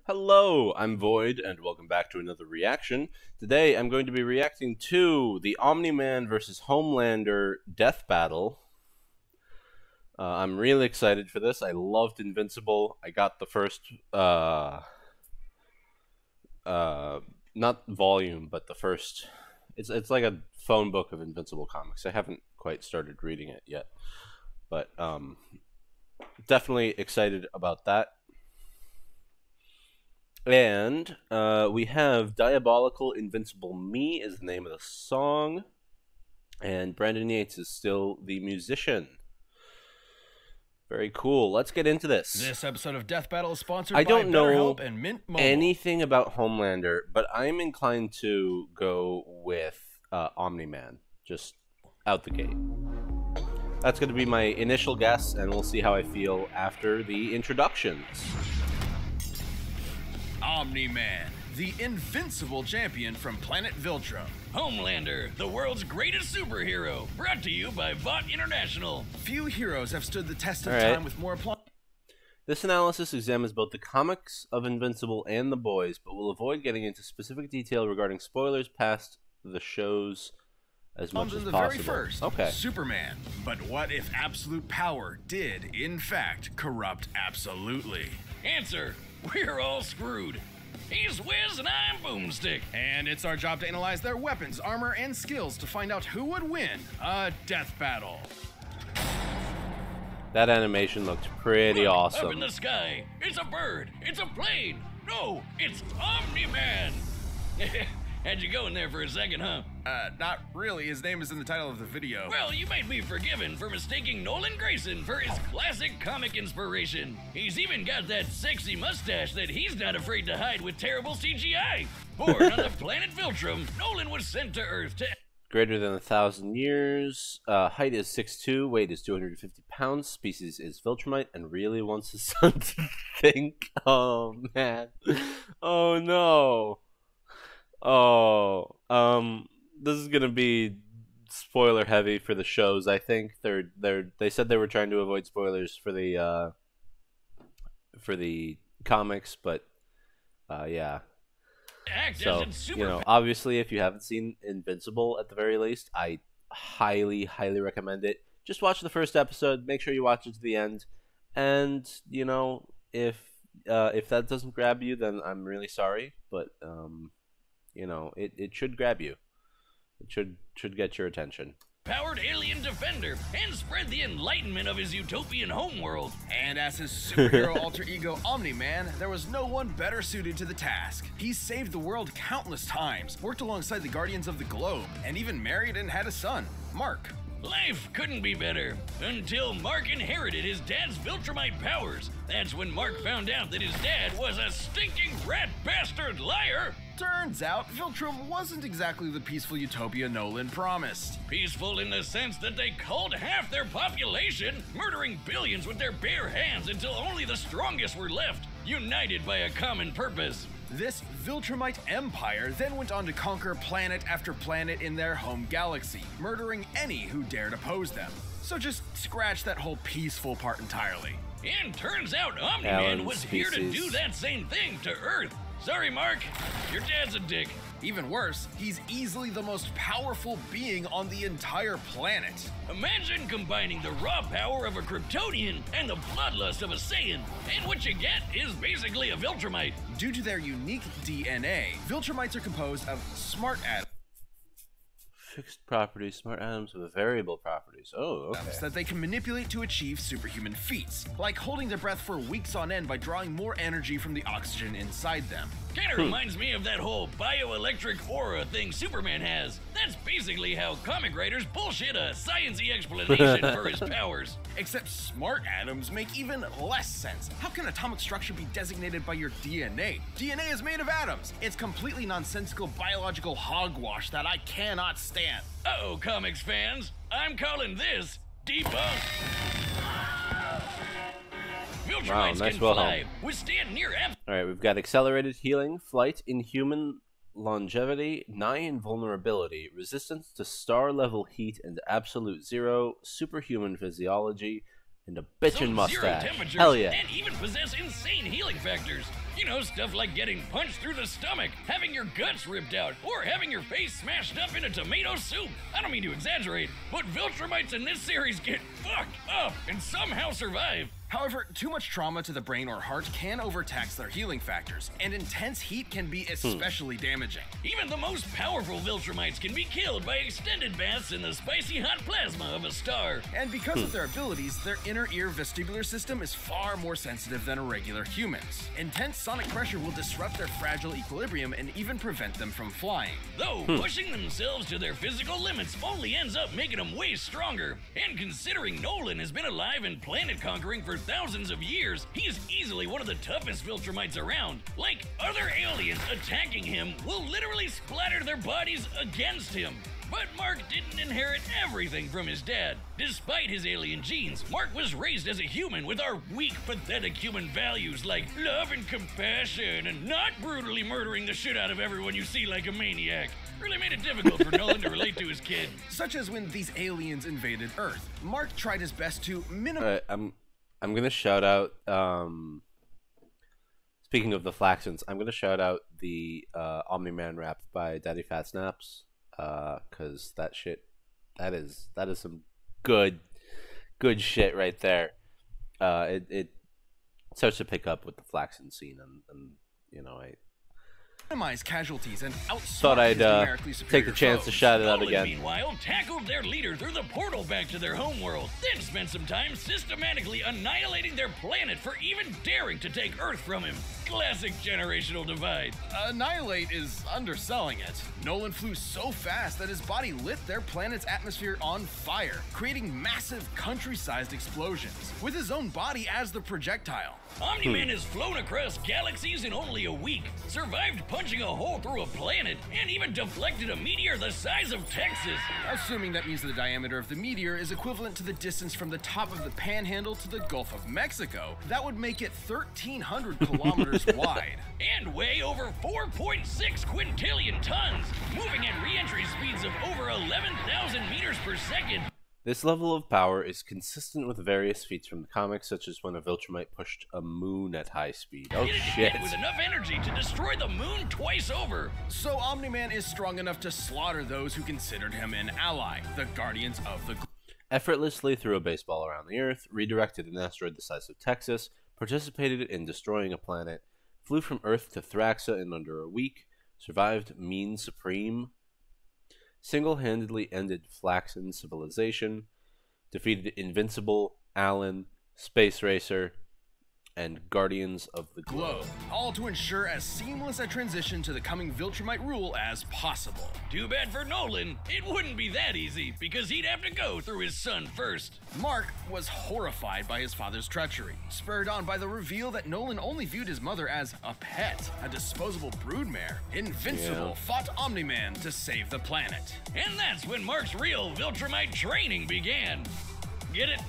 Hello, I'm Void, and welcome back to another reaction. Today, I'm going to be reacting to the Omni-Man versus Homelander death battle. I'm really excited for this. I loved Invincible. I got the first, not volume, but the first. It's like a phone book of Invincible comics. I haven't quite started reading it yet, but definitely excited about that. And we have Diabolical Invincible Me is the name of the song. And Brandon Yates is still the musician. Very cool. Let's get into this. This episode of Death Battle is sponsored I by don't know BetterHelp and Mint Mobile. anything about Homelander, but I'm inclined to go with Omni-Man, just out the gate. That's going to be my initial guess, and we'll see how I feel after the introductions. Omni-Man, the invincible champion from planet Viltrum. Homelander, the world's greatest superhero, brought to you by Vought International. Few heroes have stood the test of All right. time with more applause. This analysis examines both the comics of Invincible and The Boys, but will avoid getting into specific detail regarding spoilers past the shows as much as the possible. very first, okay. Superman. But what if absolute power did, in fact, corrupt absolutely? Answer, we're all screwed. He's Wiz and I'm Boomstick. And it's our job to analyze their weapons, armor, and skills to find out who would win a death battle. That animation looked pretty Look, awesome. Up in the sky, it's a bird, it's a plane. No, it's Omni-Man. Had you going there for a second, huh? Not really. His name is in the title of the video. Well, you might be forgiven for mistaking Nolan Grayson for his classic comic inspiration. He's even got that sexy mustache that he's not afraid to hide with terrible CGI. Born on the planet Viltrum, Nolan was sent to Earth to... Greater than 1,000 years. Height is 6'2", weight is 250 pounds. Species is Viltrumite, and really wants his son to think. Oh, man. Oh, no. Oh, this is gonna be spoiler heavy for the shows. I think they said they were trying to avoid spoilers for the comics, but yeah. So you know, obviously, if you haven't seen Invincible, at the very least, I highly recommend it. Just watch the first episode. Make sure you watch it to the end, and you know, if that doesn't grab you, then I'm really sorry, but you know, it should grab you. It should get your attention. Powered alien defender and spread the enlightenment of his utopian homeworld. And as his superhero alter ego Omni-Man, there was no one better suited to the task. He saved the world countless times, worked alongside the Guardians of the Globe, and even married and had a son, Mark. Life couldn't be better until Mark inherited his dad's Viltrumite powers. That's when Mark found out that his dad was a stinking rat bastard liar. Turns out, Viltrum wasn't exactly the peaceful utopia Nolan promised. Peaceful in the sense that they culled half their population, murdering billions with their bare hands until only the strongest were left, united by a common purpose. This Viltrumite empire then went on to conquer planet after planet in their home galaxy, murdering any who dared oppose them. So just scratch that whole peaceful part entirely. And turns out Omni-Man was here to do that same thing to Earth. Sorry, Mark. Your dad's a dick. Even worse, he's easily the most powerful being on the entire planet. Imagine combining the raw power of a Kryptonian and the bloodlust of a Saiyan, and what you get is basically a Viltrumite. Due to their unique DNA, Viltrumites are composed of smart atoms. Fixed properties, smart atoms with variable properties. Oh, okay. That they can manipulate to achieve superhuman feats, like holding their breath for weeks on end by drawing more energy from the oxygen inside them. Kinda reminds me of that whole bioelectric aura thing Superman has. That's basically how comic writers bullshit a science-y explanation for his powers. Except smart atoms make even less sense. How can atomic structure be designated by your DNA? DNA is made of atoms. It's completely nonsensical biological hogwash that I cannot stand. Uh-oh, comics fans. I'm calling this debunked. Viltrumites nice can Wilhelm. fly, withstand near Alright, we've got accelerated healing, flight, inhuman longevity, nigh invulnerability, resistance to star-level heat and absolute zero, superhuman physiology, and a bitchin' mustache. Zero temperatures, Hell yeah. and even possess insane healing factors. You know, stuff like getting punched through the stomach, having your guts ripped out, or having your face smashed up into tomato soup. I don't mean to exaggerate, but Viltrumites in this series get fucked up and somehow survive. However, too much trauma to the brain or heart can overtax their healing factors, and intense heat can be especially damaging. Even the most powerful Viltrumites can be killed by extended baths in the spicy hot plasma of a star. And because of their abilities, their inner ear vestibular system is far more sensitive than a regular human's. Intense sonic pressure will disrupt their fragile equilibrium and even prevent them from flying. Though pushing themselves to their physical limits only ends up making them way stronger. And considering Nolan has been alive and planet conquering for thousands of years, he is easily one of the toughest Viltrumites around. Like, other aliens attacking him will literally splatter their bodies against him. But Mark didn't inherit everything from his dad. Despite his alien genes, Mark was raised as a human with our weak, pathetic human values like love and compassion and not brutally murdering the shit out of everyone you see like a maniac. Really made it difficult for Nolan to relate to his kid. Such as when these aliens invaded Earth. Mark tried his best to minimize... I'm gonna shout out. Speaking of the Flaxons, I'm gonna shout out the Omniman rap by Daddy Fat Snaps, cause that is some good shit right there. It starts to pick up with the Flaxon scene, and you know minimize casualties and thought I'd take the chance to shout it out again. Meanwhile, tackled their leader through the portal back to their homeworld, then spent some time systematically annihilating their planet for even daring to take Earth from him. Classic generational divide. Annihilate is underselling it. Nolan flew so fast that his body lit their planet's atmosphere on fire, creating massive country-sized explosions, with his own body as the projectile. Omniman has flown across galaxies in only a week, survived punching a hole through a planet, and even deflected a meteor the size of Texas. Assuming that means the diameter of the meteor is equivalent to the distance from the top of the Panhandle to the Gulf of Mexico, that would make it 1,300 kilometers wide. And weigh over 4.6 quintillion tons, moving at re-entry speeds of over 11,000 meters per second. This level of power is consistent with various feats from the comics, such as when a Viltrumite pushed a moon at high speed. Oh shit. With enough energy to destroy the moon twice over. So Omni-Man is strong enough to slaughter those who considered him an ally, the Guardians of the... Effortlessly threw a baseball around the Earth, redirected an asteroid the size of Texas, participated in destroying a planet, flew from Earth to Thraxa in under a week, survived Mean Supreme, single-handedly ended Flaxon civilization, defeated Invincible, Alan, Space Racer, and Guardians of the Globe. All to ensure as seamless a transition to the coming Viltrumite rule as possible. Too bad for Nolan, it wouldn't be that easy, because he'd have to go through his son first. Mark was horrified by his father's treachery, spurred on by the reveal that Nolan only viewed his mother as a pet, a disposable broodmare. Invincible fought Omni-Man to save the planet. And that's when Mark's real Viltrumite training began. Get it?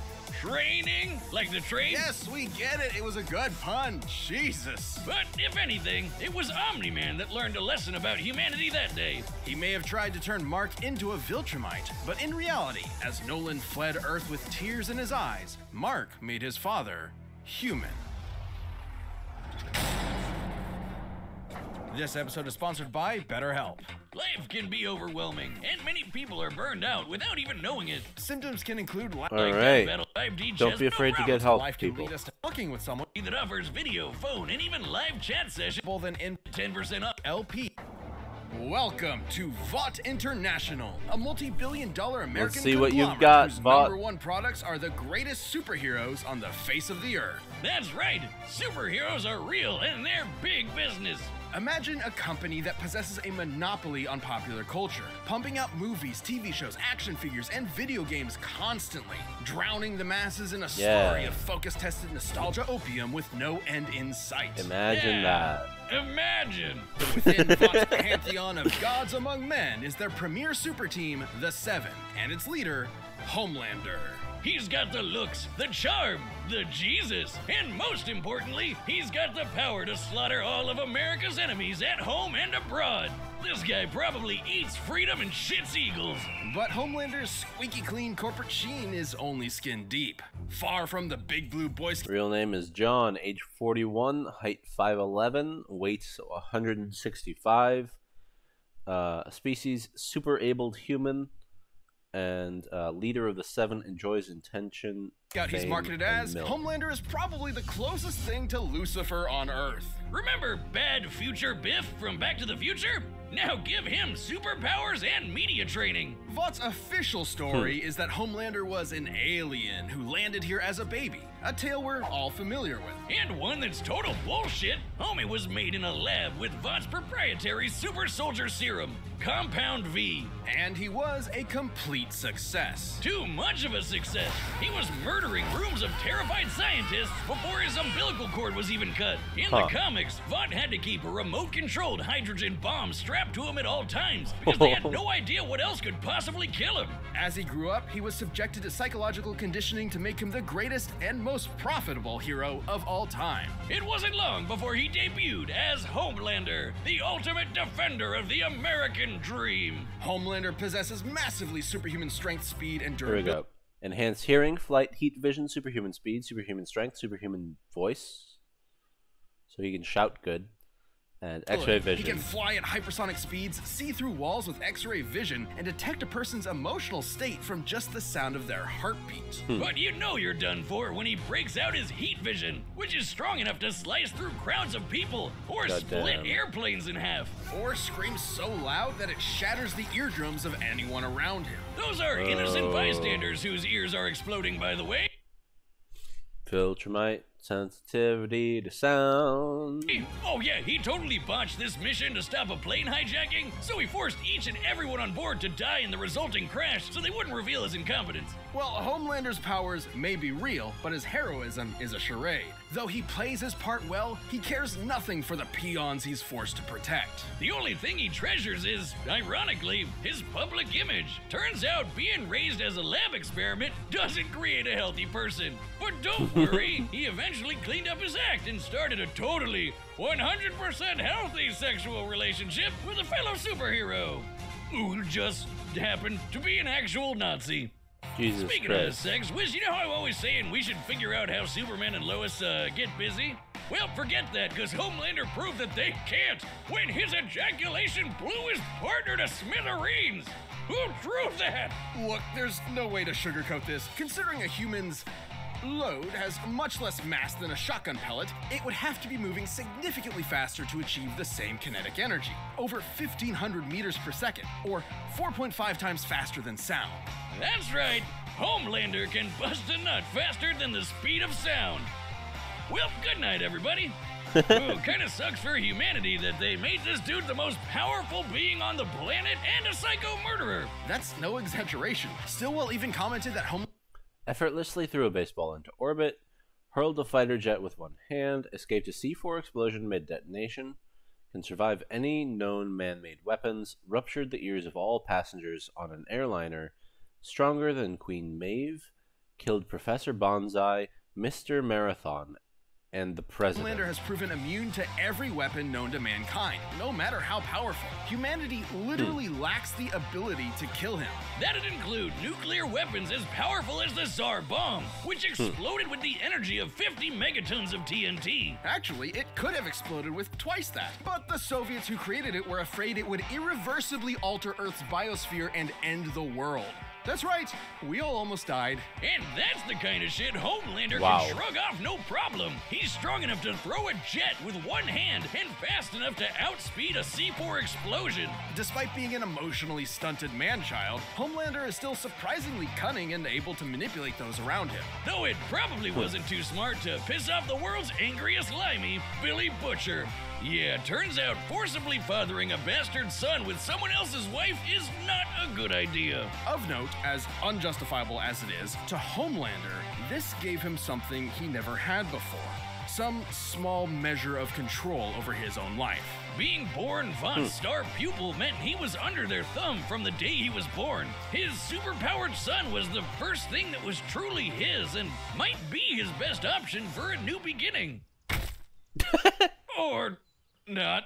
Training? Like the train? Yes, we get it. It was a good pun. Jesus. But if anything, it was Omni-Man that learned a lesson about humanity that day. He may have tried to turn Mark into a Viltrumite, but in reality, as Nolan fled Earth with tears in his eyes, Mark made his father human. This episode is sponsored by BetterHelp. Life can be overwhelming, and many people are burned out without even knowing it. Symptoms can include Alright, don't be afraid to get help, life can people. lead us to talking with someone that offers video, phone, and even live chat sessions. more than in 10% up. LP. Welcome to Vought International, a multi-billion-dollar American Let's see what you've conglomerate got, whose Vought. #1 products are the greatest superheroes on the face of the earth. That's right, superheroes are real and they're big business. Imagine a company that possesses a monopoly on popular culture, pumping out movies, TV shows, action figures, and video games constantly, drowning the masses in a slurry of focus-tested nostalgia opium with no end in sight. Imagine that. Imagine! Within Vought's pantheon of gods among men is their premier super team, the Seven, and its leader, Homelander. He's got the looks, the charm, the Jesus, and most importantly, he's got the power to slaughter all of America's enemies at home and abroad. This guy probably eats freedom and shits eagles. But Homelander's squeaky clean corporate sheen is only skin deep. Far from the big blue boy scout. Real name is John, age 41, height 5'11", weight 165. Species super abled human, and leader of the Seven, enjoys intention. He's marketed as Homelander is probably the closest thing to Lucifer on Earth. Remember Bad Future Biff from Back to the Future? Now give him superpowers and media training. Vought's official story is that Homelander was an alien who landed here as a baby, a tale we're all familiar with. And one that's total bullshit. Homie was made in a lab with Vought's proprietary super soldier serum, Compound V. And he was a complete success. Too much of a success. He was murdering rooms of terrified scientists before his umbilical cord was even cut. In the comics, Vought had to keep a remote-controlled hydrogen bomb strapped to him at all times because they had no idea what else could possibly kill him. As he grew up, he was subjected to psychological conditioning to make him the greatest and most profitable hero of all time. It wasn't long before he debuted as Homelander, the ultimate defender of the American dream. Homelander possesses massively superhuman strength, speed, and durability. Here we go. Enhanced hearing, flight, heat vision, superhuman speed, superhuman strength, superhuman voice. So he can shout good. And X-ray vision. He can fly at hypersonic speeds, see through walls with X-ray vision, and detect a person's emotional state from just the sound of their heartbeat. But you know you're done for when he breaks out his heat vision, which is strong enough to slice through crowds of people, or split airplanes in half. Or scream so loud that it shatters the eardrums of anyone around him. Those are innocent bystanders whose ears are exploding, by the way. Filtremite, sensitivity to sound. Oh yeah, he totally botched this mission to stop a plane hijacking, so he forced each and everyone on board to die in the resulting crash so they wouldn't reveal his incompetence. Well, Homelander's powers may be real, but his heroism is a charade. Though he plays his part well, he cares nothing for the peons he's forced to protect. The only thing he treasures is, ironically, his public image. Turns out being raised as a lab experiment doesn't create a healthy person. But don't worry, he eventually cleaned up his act and started a totally 100% healthy sexual relationship with a fellow superhero, who just happened to be an actual Nazi. Jesus Speaking Christ. of sex, Wiz, you know how I'm always saying we should figure out how Superman and Lois get busy? Well, forget that, because Homelander proved that they can't when his ejaculation blew his partner to smithereens. Who drew that? Look, there's no way to sugarcoat this. Considering a human's load has much less mass than a shotgun pellet, it would have to be moving significantly faster to achieve the same kinetic energy, over 1,500 meters per second, or 4.5 times faster than sound. That's right, Homelander can bust a nut faster than the speed of sound. Well, good night, everybody. Kind of sucks for humanity that they made this dude the most powerful being on the planet and a psycho murderer. That's no exaggeration. Stillwell even commented that Effortlessly threw a baseball into orbit, hurled a fighter jet with one hand, escaped a C4 explosion mid-detonation, can survive any known man-made weapons, ruptured the ears of all passengers on an airliner, stronger than Queen Maeve, killed Professor Bonsai, Mr. Marathon, and the President. Homelander has proven immune to every weapon known to mankind, no matter how powerful. Humanity literally lacks the ability to kill him. That'd include nuclear weapons as powerful as the Tsar bomb, which exploded with the energy of 50 megatons of TNT. Actually, it could have exploded with twice that. But the Soviets who created it were afraid it would irreversibly alter Earth's biosphere and end the world. That's right, we all almost died. And that's the kind of shit Homelander Wow. can shrug off no problem. He's strong enough to throw a jet with one hand and fast enough to outspeed a C4 explosion. Despite being an emotionally stunted man-child, Homelander is still surprisingly cunning and able to manipulate those around him. Though it probably wasn't too smart to piss off the world's angriest limey, Billy Butcher. Yeah, turns out forcibly fathering a bastard son with someone else's wife is not a good idea. Of note, as unjustifiable as it is, to Homelander, this gave him something he never had before. Some small measure of control over his own life. Being born Vought's star pupil meant he was under their thumb from the day he was born. His superpowered son was the first thing that was truly his and might be his best option for a new beginning. Or not.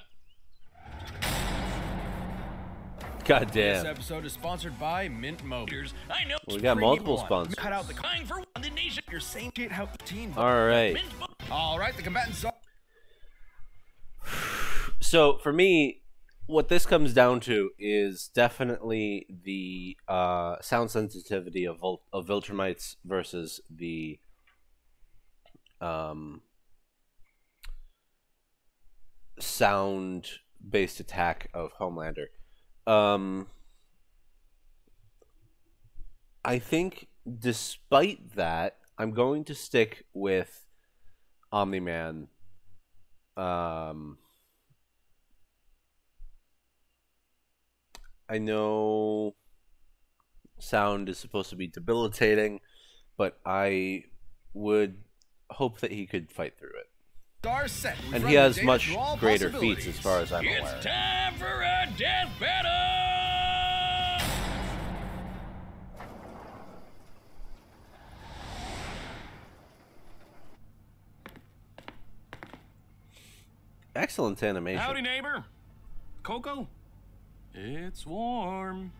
God This damn. episode is sponsored by Mint Motors. I know. We got multiple sponsors. Cut out the Crying for the nation. your same shit how teen. All right. All right, the combatants are. So for me, what this comes down to is definitely the sound sensitivity of Viltrumites versus the sound-based attack of Homelander. I think despite that, I'm going to stick with Omni-Man. I know sound is supposed to be debilitating, but I would hope that he could fight through it. Star set. And he has much greater feats as far as I'm aware. It's time for a death battle! Excellent animation. Howdy, neighbor. Coco? It's warm.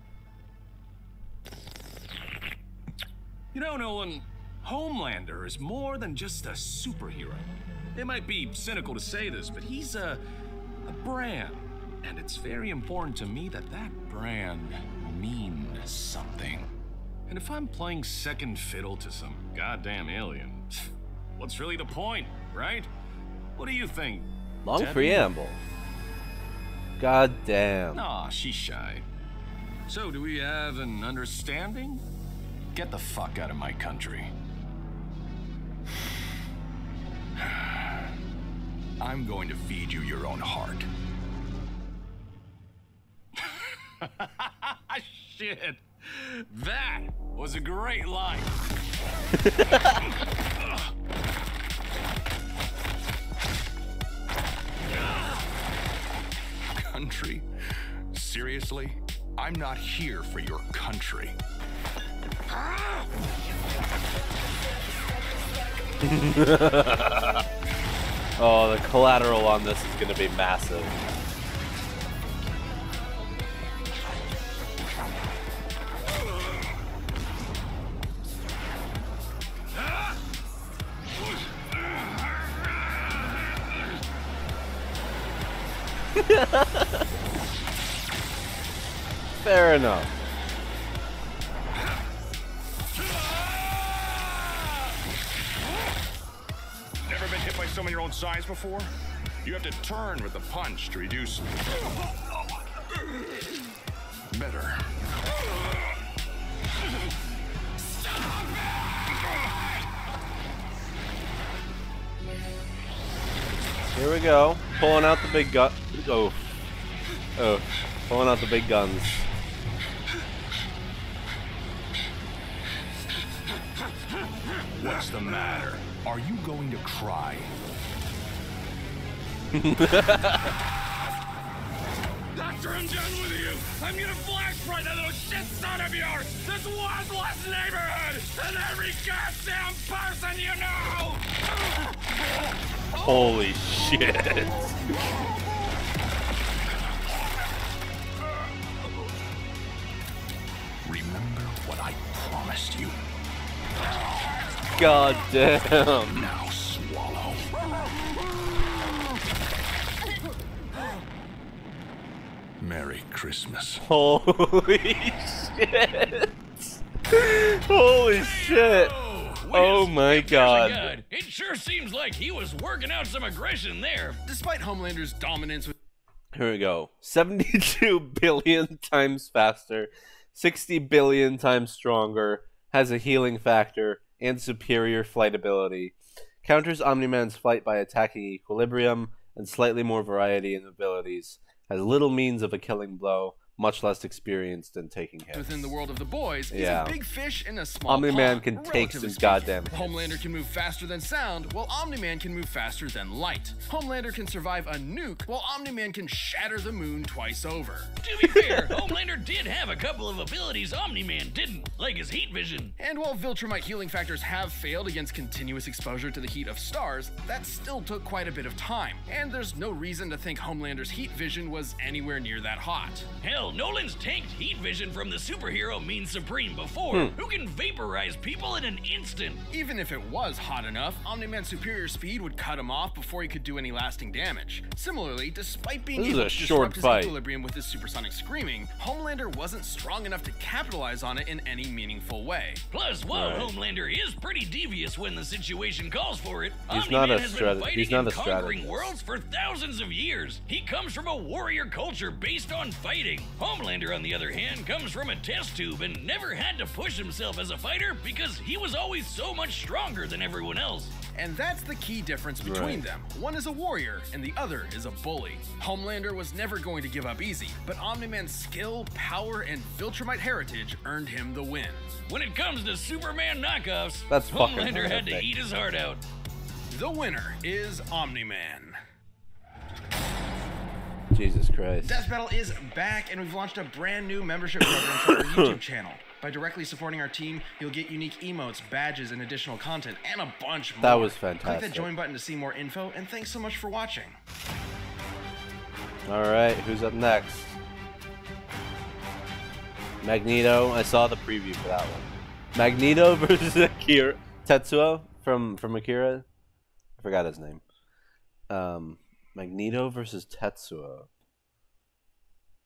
You know, Nolan, Homelander is more than just a superhero. It might be cynical to say this, but he's a brand. And it's very important to me that that brand means something. And if I'm playing second fiddle to some goddamn alien, what's really the point, right? What do you think? Long Debbie? preamble. God damn. Aw, she's shy. So, do we have an understanding? Get the fuck out of my country. I'm going to feed you your own heart. Shit. That was a great line. Country? Seriously? I'm not here for your country. Oh, the collateral on this is going to be massive. Fair enough. Never been hit by someone your own size before? You have to turn with the punch to reduce. Better. Here we go. Pulling out the big gun. Oh. Oh. Pulling out the big guns. What's the matter? Are you going to cry? After I'm done with you, I'm gonna flashpoint that little shit son of yours! This worthless neighborhood! And every goddamn person you know! Holy shit. Remember what I promised you. God damn. Now swallow. Merry Christmas. Holy shit. Holy shit. Oh my god. It sure seems like he was working out some aggression there. Despite Homelander's dominance with Here we go. 72 billion times faster, 60 billion times stronger, has a healing factor, and superior flight ability. Counters Omni-Man's flight by attacking equilibrium, and slightly more variety in abilities. Has little means of a killing blow, much less experienced in taking hits. within the world of the boys, he's Yeah. a big fish in a small Omni-Man pond, can take relatively some speaking. goddamn hits. Homelander can move faster than sound, while Omni-Man can move faster than light. Homelander can survive a nuke, while Omni-Man can shatter the moon twice over. To be fair, Homelander did have a couple of abilities Omni-Man didn't, like his heat vision. And while Viltrumite healing factors have failed against continuous exposure to the heat of stars, that still took quite a bit of time. And there's no reason to think Homelander's heat vision was anywhere near that hot. Hell, Hell, Nolan's tanked heat vision from the superhero means Supreme before, who can vaporize people in an instant. Even if it was hot enough, Omni-Man's superior speed would cut him off before he could do any lasting damage. Similarly, despite being This is able a to short disrupt his fight. equilibrium with his supersonic screaming, Homelander wasn't strong enough to capitalize on it in any meaningful way. Plus, while Homelander is pretty devious when the situation calls for it, He's not Omni-Man a has strat- been fighting he's not and a conquering strategist. worlds for thousands of years. He comes from a warrior culture based on fighting. Homelander, on the other hand, comes from a test tube and never had to push himself as a fighter because he was always so much stronger than everyone else. And that's the key difference between them. One is a warrior, and the other is a bully. Homelander was never going to give up easy, but Omni-Man's skill, power, and Viltrumite heritage earned him the win. When it comes to Superman knockoffs, That's fucking Homelander had to horrific. eat his heart out. The winner is Omni-Man. Jesus Christ. Death Battle is back, and we've launched a brand new membership program for our YouTube channel. By directly supporting our team, you'll get unique emotes, badges, and additional content, and a bunch more. That was Click fantastic. that join button to see more info, and thanks so much for watching. Alright, who's up next? Magneto. I saw the preview for that one. Magneto versus Akira. Tetsuo from Akira. I forgot his name. Magneto versus Tetsuo.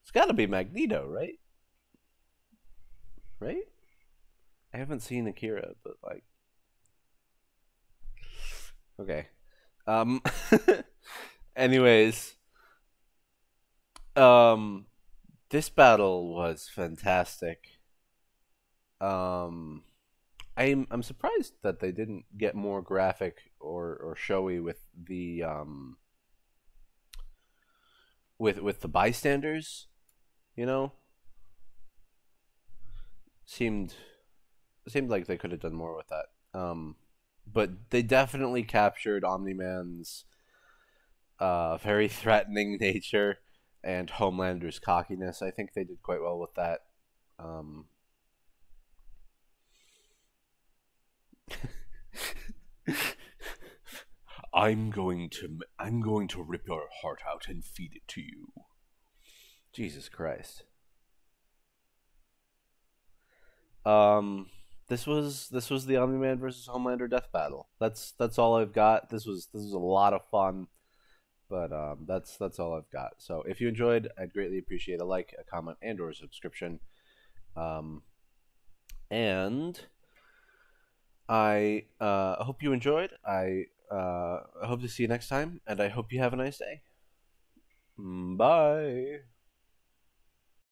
It's gotta be Magneto, right? Right? I haven't seen Akira, but like... Okay. Anyways. This battle was fantastic. I'm surprised that they didn't get more graphic or showy with the with the bystanders, you know? Seemed like they could have done more with that. But they definitely captured Omni-Man's very threatening nature and Homelander's cockiness. I think they did quite well with that. I'm going to rip your heart out and feed it to you. Jesus Christ. This was the Omni-Man versus Homelander death battle. That's all I've got. This was a lot of fun. But that's all I've got. So if you enjoyed, I'd greatly appreciate a like, a comment, and or a subscription. And I hope you enjoyed. I hope to see you next time, and I hope you have a nice day. Bye.